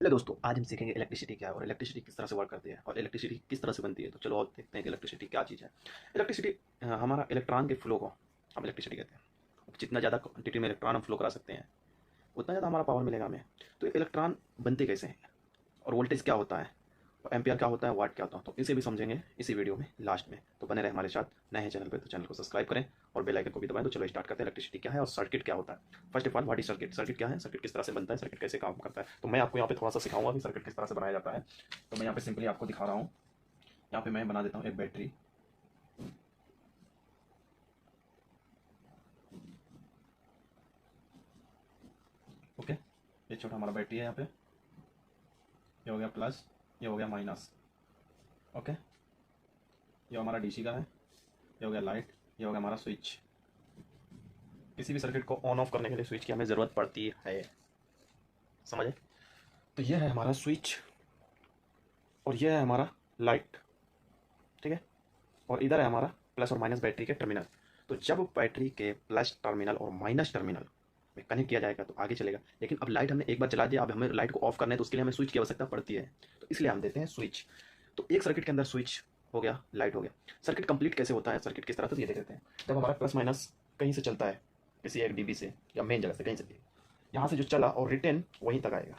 Hello दोस्तों, आज हम सीखेंगे इलेक्ट्रिसिटी क्या है और इलेक्ट्रिसिटी किस तरह से वर्क करती है और इलेक्ट्रिसिटी किस तरह से बनती है। तो चलो अब देखते हैं कि इलेक्ट्रिसिटी क्या चीज़ है। इलेक्ट्रिसिटी हमारा इलेक्ट्रॉन के फ्लो को हम इलेक्ट्रिसिटी कहते हैं। जितना ज़्यादा क्वांटिटी में इलेक्ट्रॉन हम फ्लो करा सकते हैं उतना ज़्यादा हमारा पावर मिलेगा हमें। तो इलेक्ट्रॉन बनते कैसे हैं और वोल्टेज क्या होता है और एम्पियर क्या होता है, वाट क्या होता है, तो इसे भी समझेंगे इसी वीडियो में लास्ट में। तो बने रहे हमारे साथ। नए हैं चैनल पे तो चैनल को सब्सक्राइब करें और बेल आइकन को भी दबाएं। तो चलो स्टार्ट करते हैं। इलेक्ट्रिसिटी क्या है और सर्किट क्या होता है। First of all, what is circuit? Circuit क्या है, सर्किट किस तरह से बनता है, सर्किट कैसे काम करता है। तो मैं आपको यहाँ पे थोड़ा सा सिखाऊंगा कि सर्किट किस तरह से बनाया जाता है। तो मैं यहाँ पे सिंपली आपको दिखा रहा हूँ। यहाँ पे मैं बना देता हूँ एक बैटरी। ओके, ये छोटा हमारा बैटरी है। यहाँ पे ये हो गया प्लस, ये हो गया माइनस। ओके, ये हमारा डीसी का है, ये हो गया लाइट, ये हो गया हमारा स्विच। किसी भी सर्किट को ऑन ऑफ करने के लिए स्विच की हमें ज़रूरत पड़ती है, समझे। तो ये है हमारा स्विच और ये है हमारा लाइट, ठीक है। और इधर है हमारा प्लस और माइनस बैटरी के टर्मिनल। तो जब बैटरी के प्लस टर्मिनल और माइनस टर्मिनल में कनेक्ट किया जाएगा तो आगे चलेगा। लेकिन अब लाइट हमने एक बार जला दिया, अब हमें लाइट को ऑफ करना है तो उसके लिए हमें स्विच की आवश्यकता पड़ती है। तो इसलिए हम देते हैं स्विच। तो एक सर्किट के अंदर स्विच हो गया, लाइट हो गया। सर्किट कंप्लीट कैसे होता है, सर्किट किस तरह से, ये देख लेते हैं। जब हमारा प्लस माइनस कहीं से चलता है, किसी एक डीबी से या मेन जगह से कहीं से भी, यहाँ से जो चला और रिटर्न वहीं तक आएगा,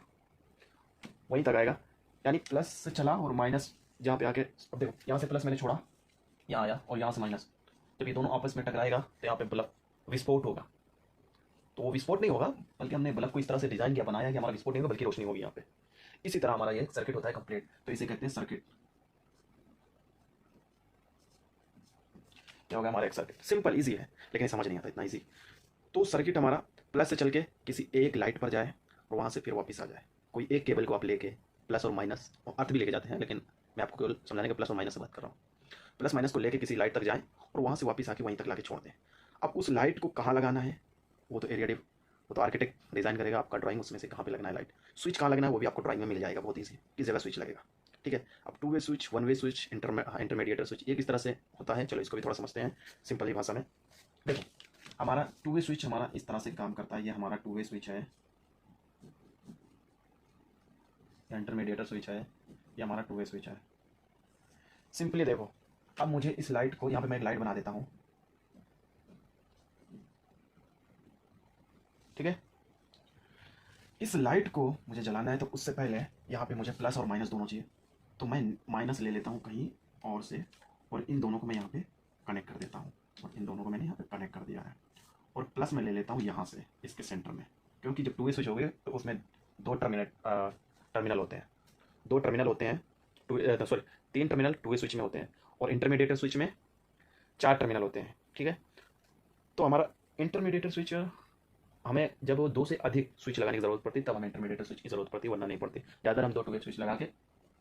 वहीं तक आएगा। यानी प्लस से चला और माइनस जहाँ पे आके, अब देखो यहाँ से प्लस मैंने छोड़ा, यहाँ आया और यहाँ से माइनस। जब ये दोनों आपस में टकराएगा तो यहाँ पे बल्ब विस्फोट होगा। तो वो विस्फोट नहीं होगा, बल्कि हमने बल्ब को इस तरह से डिजाइन किया, बनाया कि हमारा विस्फोट नहीं होगा बल्कि रोशनी होगी यहाँ पे। इसी तरह हमारा ये सर्किट होता है कंप्लीट। तो इसे कहते हैं सर्किट। क्या होगा हमारा एक सर्किट? सिंपल इजी है लेकिन समझ नहीं आता इतना इजी। तो सर्किट हमारा प्लस से चल के किसी एक लाइट पर जाए और वहाँ से फिर वापस आ जाए। कोई एक केबल को आप लेके प्लस और माइनस और अर्थ भी लेके जाते हैं, लेकिन मैं आपको केवल समझाने के प्लस और माइनस से बात कर रहा हूँ। प्लस माइनस को लेके किसी लाइट तक जाएं और वहाँ से वापस आके वहीं तक लाके छोड़ दें। अब उस लाइट को कहाँ लगाना है वो तो एरिया, वो तो आर्किटेक्ट डिज़ाइन करेगा, आपका ड्राइंग उसमें से कहाँ पे लगना है लाइट। स्विच कहाँ लगना है वो भी आपको ड्राइंग में मिल जाएगा बहुत ईजी, किस जगह स्विच लगेगा, ठीक है। अब two way switch, one way switch, intermediator switch, ये किस तरह से होता है, चलो इसको भी थोड़ा समझते हैं सिंपल ही भाषा में। देखो, हमारा टू वे स्विच हमारा इस तरह से काम करता है। ये हमारा टू वे स्विच है, इंटरमीडिएटर स्विच है, ये हमारा टू वे स्विच है। सिंपली देखो, अब मुझे इस लाइट को, यहाँ पे मैं एक लाइट बना देता हूँ, ठीक है। इस लाइट को मुझे जलाना है तो उससे पहले यहाँ पे मुझे प्लस और माइनस दोनों चाहिए। तो मैं माइनस ले लेता हूँ कहीं और से और इन दोनों को मैं यहाँ पे कनेक्ट कर देता हूँ और इन दोनों को मैंने यहाँ पे कनेक्ट कर दिया है। और प्लस मैं ले लेता हूँ यहाँ से इसके सेंटर में, क्योंकि जब टू वे स्विच हो गए तो उसमें दो टर्मिनल होते हैं, दो टर्मिनल होते हैं, सॉरी तीन टर्मिनल टू वे स्विच में होते हैं और इंटरमीडिएटर स्विच में चार टर्मिनल होते हैं, ठीक है। तो हमारा इंटरमीडिएटर स्विच, हमें जब वो दो से अधिक स्विच लगाने की जरूरत पड़ती है तब हमें इंटरमीडिएटर स्विच की जरूरत पड़ती है, वरना नहीं पड़ती। ज़्यादातर हम दो टू वे स्विच लगा के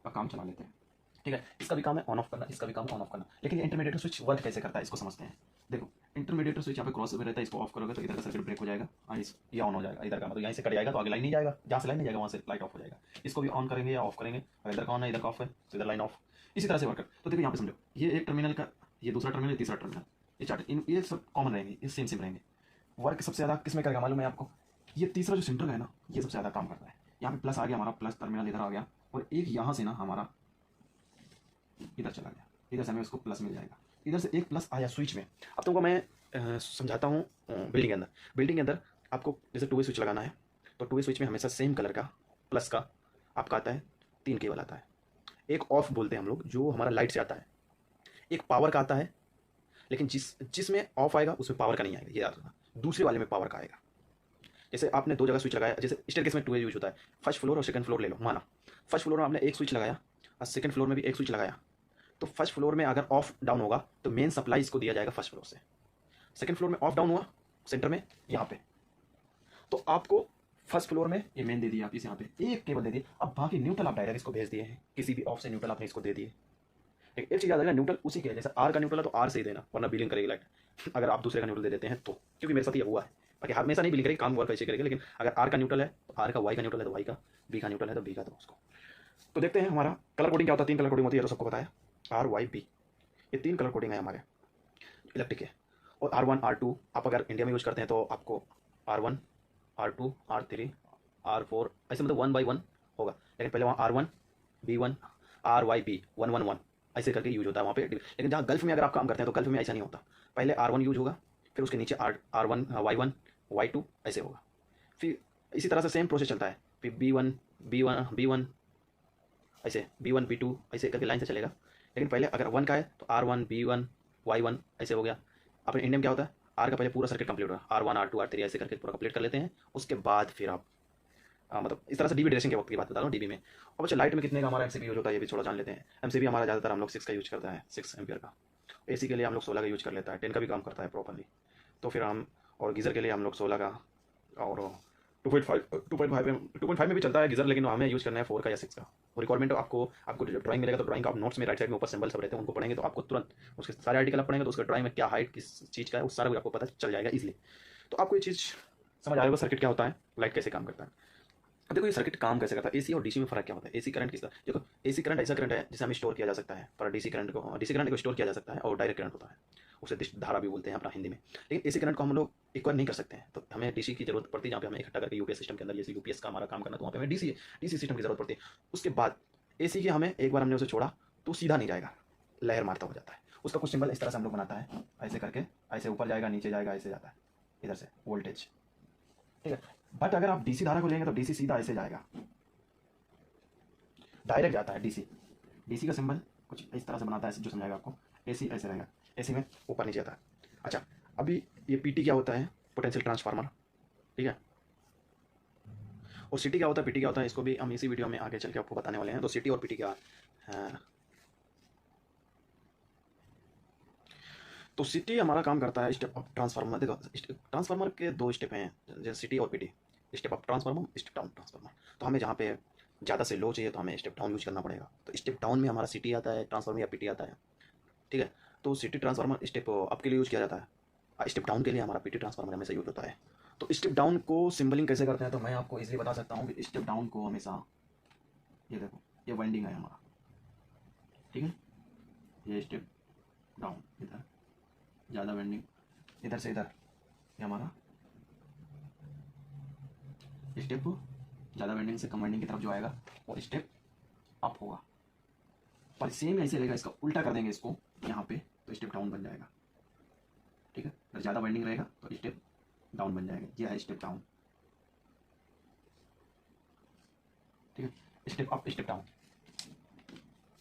काम चला लेते हैं, ठीक है। इसका भी काम है ऑन ऑफ करना, इसका भी काम ऑन ऑफ करना। लेकिन ये इंटरमीडिएटर स्विच वर्क कैसे करता है इसको समझते हैं। देखो, इंटरमीडिएटर स्विच यहाँ पे क्रॉस में रहता है, इसको ऑफ करोगे तो इधर का सर्किट ब्रेक हो जाएगा और ये ऑन हो जाएगा। इधर का मतलब यहाँ से कट जाएगा तो आगे लाइन नहीं जाएगा, जहाँ से लाइन नहीं जाएगा वहाँ से लाइट ऑफ हो जाएगा। इसको भी ऑन करेंगे या ऑफ करेंगे, और इधर का ऑन है इधर का ऑफ है तो इधर लाइन ऑफ। इसी तरह से वर्क। तो देखो यहाँ पे समझो, ये एक टर्मिनल का, ये दूसरा टर्मिनल, तीसरा टर्मिनल, ये चार, ये सब कॉमन रहेंगे, ये सेम सेम रहेंगे। वर्क सबसे ज़्यादा किसमें करेगा मालूम है आपको? ये तीसरा जो सेंटर है ना, ये सबसे ज़्यादा काम करता है। यहाँ पे प्लस आ गया, हमारा प्लस टर्मिनल इधर आ गया और एक यहाँ से ना हमारा इधर चला गया, इधर से हमें उसको प्लस मिल जाएगा। इधर से एक प्लस आया स्विच में। अब तुमको मैं समझाता हूँ। बिल्डिंग के अंदर, बिल्डिंग के अंदर आपको जैसे टू वे स्विच लगाना है तो टू वे स्विच में हमेशा सेम कलर का प्लस का आपका आता है, तीन केबल आता है। एक ऑफ बोलते हैं हम लोग, जो हमारा लाइट से आता है। एक पावर का आता है, लेकिन जिसमें ऑफ आएगा उसमें पावर का नहीं आएगा, ये याद रखना। दूसरे वाले में पावर का आएगा। जैसे आपने दो जगह स्विच लगाया, जैसे स्टेयरकेस में टू वे यूज होता है, फर्स्ट फ्लोर और सेकंड फ्लोर ले लो। माना फर्स्ट फ्लोर में आपने एक स्विच लगाया और सेकंड फ्लोर में भी एक स्विच लगाया, तो फर्स्ट फ्लोर में अगर ऑफ डाउन होगा तो मेन सप्लाई इसको दिया जाएगा फर्स्ट फ्लोर से। सेकंड फ्लोर में ऑफ डाउन हुआ सेंटर में यहाँ पे, तो आपको फर्स्ट फ्लोर में ये मेन दे दिया, आप इस यहाँ पे एक केबल दे दिए। अब बाकी न्यूट्रल आप डायरेक्ट इसको भेज दिए हैं, किसी भी ऑफ से न्यूट्रल आपने इसको दे दिए। एक चीज़ याद रखना, न्यूट्रल उसी के है, जैसे आर का न्यूट्रल है तो आर से ही देना, वरना बिलिंग करेगी लाइट अगर आप दूसरे का न्यूट्रल दे देते हैं तो। क्योंकि मेरे साथ ये हुआ है, बाकी हमेशा नहीं बिलिंग करेगी, काम वर्क ऐसे करेगी। लेकिन अगर आर का न्यूट्रल है तो आर का, वाई का न्यूट्रल है तो वाई का, बी का न्यूट्रल है तो बी का, तो उसको। तो देखते हैं हमारा कलर कोडिंग क्या होता है। तीन कलर कोडिंग होती है, तो सबको बताया, आर वाई बी, ये तीन कलर कोडिंग है हमारे इलेक्ट्रिक है। और R1 R2 आप अगर इंडिया में यूज़ करते हैं तो आपको R1 R2 R3 R4 ऐसे मतलब 1 by 1 होगा। लेकिन पहले वहाँ R1 B1 RYB 111 ऐसे करके यूज होता है वहाँ पे। लेकिन जहाँ गल्फ में अगर आप काम करते हैं तो गल्फ में ऐसा नहीं होता, पहले R1 यूज होगा, फिर उसके नीचे R1 Y1 Y2 ऐसे होगा, फिर इसी तरह से सेम प्रोसेस चलता है, फिर B1 ऐसे B1 B2 ऐसे करके लाइन से चलेगा। लेकिन पहले अगर 1 का है तो R1 B1 Y1 ऐसे हो गया। अपने इंडियन क्या होता है, आर का पहले पूरा सर्किट कंप्लीट होगा, R1 R2 R3 ऐसे करके पूरा कंप्लीट कर लेते हैं, उसके बाद फिर आप मतलब इस तरह से डीबी ड्रेसिंग के वक्त की बात बता रहा हूँ डीबी में। अब अच्छा लाइट में कितने का हमारा एमसीबी यूज होता है ये भी थोड़ा जान लेते हैं। एमसीबी हमारा ज़्यादातर हम लोग 6 का यूज करता है, 6 एम्पियर का। एसी के लिए हम लोग 16 का यूज कर लेता है, 10 का भी काम करता है प्रॉपरली। तो फिर हम और गीज़र के लिए हम लोग 16 का और 2.5 में भी चलता है गीज़र, लेकिन हमें यूज़ करना है 4 का या 6 का। और रिक्वायरमेंट आपको ड्राइंग मिलेगा तो ड्राइंग का आप नोट्स में राइट साइड में ऊपर सिंबल सब रहते हैं, उनको पढ़ेंगे तो आपको तुरंत उसके सारे आर्टिकल आप पढ़ेंगे तो उसका ड्राइंग में क्या हाइट किस चीज़ का है उस सारा भी आपको पता चल जाएगा इजीली। तो आपको ये चीज़ समझ आएगा सर्किट क्या होता है, लाइट कैसे काम करता है। अब देखो ये सर्किट काम कैसे करता है, एसी और डीसी में फर्क क्या होता है। एसी करंट किस तरह, देखो एसी करंट ऐसा करंट है जिसे हमें स्टोर किया जा सकता है, पर डीसी करंट को स्टोर किया जा सकता है और डायरेक्ट करंट होता है, उसे धारा भी बोलते हैं अपना हिंदी में। लेकिन एसी करंट को हम लोग इक्वल नहीं कर सकते हैं, तो हमें डीसी की जरूरत पड़ती है, जहाँ पे हमें इकट्ठा करके यूपीएस सिस्टम के अंदर जैसे यूपीएस का हमारा काम करना, तो वहाँ पे हमें डीसी सिस्टम की जरूरत पड़ती है। उसके बाद एसी की हमें एक बार हमने उसे छोड़ा तो सीधा नहीं जाएगा, लहर मारता हो जाता है। उसका कुछ सिंबल इस तरह से हम लोग बनाता है, ऐसे करके ऐसे ऊपर जाएगा नीचे जाएगा ऐसे जाता है इधर से वोल्टेज, ठीक है। बट अगर आप डीसी धारा को लेंगे तो डीसी सीधा ऐसे जाएगा, डायरेक्ट जाता है डीसी का सिंबल कुछ इस तरह से बनाता है जो समझाएगा आपको। एसी ऐसे रहेगा, एसी में ऊपर नीचे आता है। अच्छा अभी ये पीटी क्या होता है, पोटेंशियल ट्रांसफार्मर, ठीक है। और सिटी क्या होता है, पीटी क्या होता है, इसको भी हम इसी वीडियो में आगे चल के आपको बताने वाले हैं। तो सिटी और पीटी क्या है, तो सिटी हमारा काम करता है स्टेप अप ट्रांसफार्मर। देखो ट्रांसफार्मर के 2 स्टेप हैं जैसे सिटी और PT, step up transformer step down transformer. तो हमें जहाँ पे ज़्यादा से लो चाहिए तो हमें स्टेप डाउन यूज करना पड़ेगा, तो स्टेप डाउन में हमारा सिटी आता है ट्रांसफार्मर या पीटी आता है, ठीक है। तो सिटी ट्रांसफार्मर स्टेप अप के लिए यूज़ किया जाता है, स्टेप डाउन के लिए हमारा पीटी ट्रांसफार्मर हमेशा यूज होता है। तो स्टेप डाउन को सिंबलिंग कैसे करते हैं, तो मैं आपको इजीली बता सकता हूँ कि स्टेप डाउन को हमेशा ये देखो ये वाइंडिंग है हमारा, ठीक है, ये स्टेप डाउन इधर ज़्यादा वाइंडिंग इधर से इधर, ये हमारा स्टेप ज़्यादा वाइंडिंग से कम वाइंडिंग की तरफ जो आएगा वो स्टेप अप होगा। पर सेम ऐसे रहेगा, इसका उल्टा कर देंगे इसको यहाँ पे तो स्टेप डाउन बन जाएगा, ठीक है। अगर ज़्यादा वाइंडिंग रहेगा तो स्टेप डाउन बन जाएगा, ये है स्टेप डाउन, ठीक है। Step up step down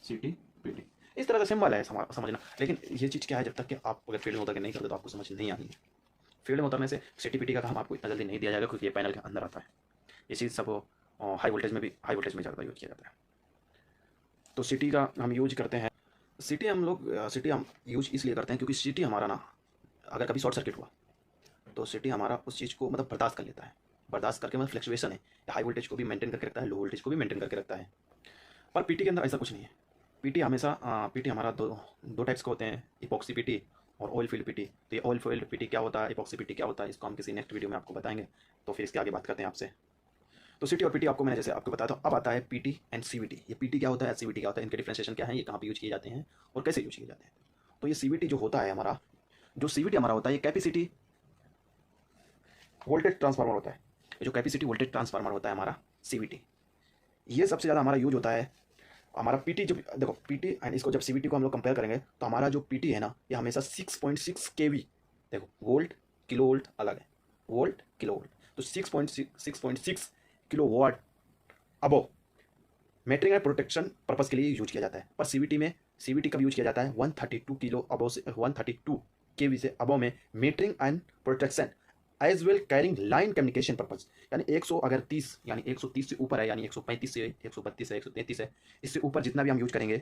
city PT इस तरह का सिंबल है समझना। लेकिन ये चीज़ क्या है, जब तक कि आप अगर फील्ड में उतर के नहीं करते तो आपको समझ नहीं आनी है। फील्ड में उतरने से सिटी पीटी का काम आपको इतना जल्दी नहीं दिया जाएगा क्योंकि ये पैनल के अंदर आता है। ये चीज़ सब हाई वोल्टेज में ज़्यादा यूज किया जाता है। तो सिटी का हम यूज करते हैं, सिटी हम यूज इसलिए करते हैं क्योंकि सिटी हमारा ना अगर कभी शॉर्ट सर्किट हुआ तो सिटी हमारा उस चीज़ को मतलब बर्दाश्त कर लेता है, बर्दाश्त करके मतलब फ्लक्चुएशन है, हाई वोल्टेज को भी मेंटेन करके रखता है, लो वोल्टेज को भी मेंटेन करके रखता है। पर पीटी के अंदर ऐसा कुछ नहीं है। पीटी हमारा दो टाइप्स के होते हैं, इपॉक्सी पीटी और ऑयल फील्ड पीटी। तो ये ऑयल फील्ड पीटी क्या होता है, इपॉक्सी पीटी क्या होता है, इसको हम किसी नेक्स्ट वीडियो में आपको बताएंगे। तो फिर इसके आगे बात करते हैं आपसे। तो सिटी और पीटी आपको मैंने जैसे आपको बताया था। अब आता है पीटी एंड सीवीटी। ये पीटी क्या होता है, सीवीटी क्या होता है, इनके डिफरेंशिएशन क्या है, ये कहाँ पे यूज किए जाते हैं और कैसे यूज किए जाते हैं। तो ये सीवीटी जो होता है हमारा, जो सीवीटी हमारा होता है ये कैपेसिटी वोल्टेज ट्रांसफार्मर होता है। ये जो कैपेसिटी वोल्टेज ट्रांसफार्मर होता है हमारा सीवीटी, ये सबसे ज़्यादा हमारा यूज होता है। हमारा पीटी जब देखो पीटी एंड इसको जब सीवीटी को हम लोग कंपेयर करेंगे तो हमारा जो पीटी है ना ये हमेशा 6.6 केवी, देखो वोल्ट किलो वोल्ट अलग है, वोल्ट किलो वोल्ट, तो 6.6 kilo watt above metering and protection purpose के लिए यूज किया जाता है। पर सीवीटी कब यूज किया जाता है, 132 किलो अबव से 132 केवी से अबव में metering and protection as well carrying line communication purpose. यानी 130 यानी 130 से ऊपर है, यानी 135 से 132 से 133 है, इससे ऊपर जितना भी हम यूज करेंगे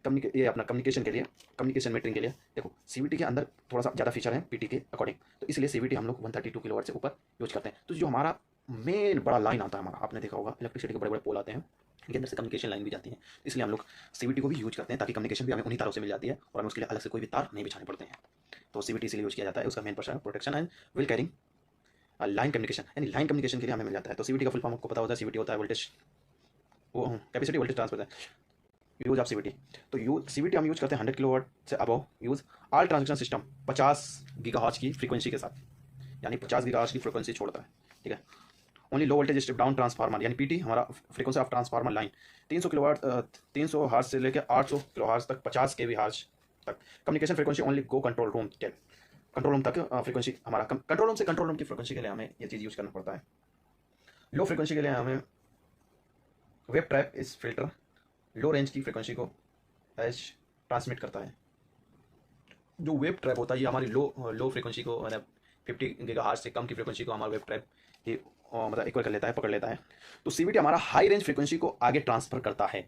ये अपना कम्युनिकेशन के लिए, कम्युनिकेशन मीटरिंग के लिए। देखो सीवीटी के अंदर थोड़ा सा ज़्यादा फीचर है पीटी के अकॉर्डिंग, तो इसलिए सीवीटी हम लोग 132 किलोवाट से ऊपर यूज करते हैं। तो जो हमारा मेन बड़ा लाइन आता है हमारा, आपने देखा होगा इलेक्ट्रिसिटी के बड़े बड़े पोल आते हैं, इनके अंदर से कम्युनिकेशन लाइन भी जाती है, इसलिए हम लोग सीवीटी को भी यूज करते हैं ताकि कम्युनिकेशन भी हमें उन्हीं तारों से मिल जाती है और हमें उसके लिए अलग से कोई भी तार नहीं बिछाने पड़ते हैं। तो सीवीटी इसलिए यूज किया जाता है, उसका main purpose protection and will carrying line communication, यानी लाइन कम्युनिकेशन के लिए हमें मिल जाता है। तो सीवीटी का फुल फॉर्म आपको पता होता है, सीवीटी होता है वोल्टेज वो capacity voltage transfer use of CVT. तो सीवीटी हम यूज करते हैं 100 किलोवाट से above use all transmission system 50 gigahertz की फ्रीक्वेंसी के साथ, यानी 50 गीगाहर्ट्ज की फ्रीक्वेंसी छोड़ता है, ठीक है। Only low voltage step down transformer यानी पीटी हमारा frequency of transformer line 300 kilowatt 300 hertz से लेकर 800 किलो हर्ट्ज तक 50 केवी हर्ट्ज तक। Communication frequency only go control room तक फ्रीक्वेंसी हमारा कंट्रोल रूम से कंट्रोल रूम की फ्रीक्वेंसी के लिए हमें ये चीज़ यूज़ करना पड़ता है। लो फ्रीक्वेंसी के लिए हमें वेब ट्रैप इस फिल्टर लो रेंज की फ्रीक्वेंसी को एज ट्रांसमिट करता है। जो वेब ट्रैप होता है ये हमारी लो फ्रीक्वेंसी को मतलब 50 गीगाहर्ट्ज से कम की फ्रीक्वेंसी को हमारा वेब ट्रैप ये मतलब इक्वल कर लेता है, पकड़ लेता है। तो सीवीटी हमारा हाई रेंज फ्रीक्वेंसी को आगे ट्रांसफर करता है,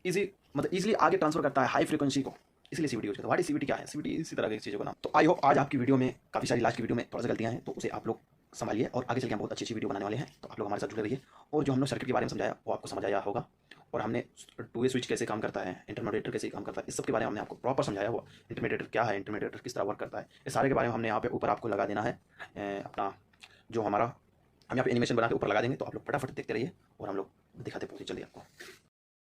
इजीली आगे ट्रांसफर करता है हाई फ्रीक्वेंसी को, इसलिए सीवीटी यूज करता है। व्हाट इज सीवीटी क्या है? सीवीटी इसी तरह की चीज़ों का नाम। तो आई होप आज आपकी वीडियो में काफ़ी सारी लास्ट की वीडियो में थोड़ा सा गलतियाँ हैं, तो उसे आप लोग संभालिए और आगे चल के हम बहुत अच्छी वीडियो बनाने वाले हैं। तो आप लोग हमारे साथ जुड़े रहिए और जो हम लोग सर्किट के बारे में समझाया वो आपको समझ आया होगा और हमने टू वे स्विच कैसे काम करता है, इंटरमीडिएटर कैसे काम करता है, इस सब के बारे में हमने आपको प्रॉपर समझाया हुआ। इंटरमीडिएटर क्या है, इंटरमीडिएटर किस तरह वर्क करता है, इस सारे के बारे में हमने यहाँ पे ऊपर आपको लगा देना है अपना जो हमारा हम यहाँ पे एनिमेशन बना के ऊपर लगा देंगे। तो आप लोग फटाफट देखते रहिए और हम लोग दिखाते पहुँचे जल्दी आपको।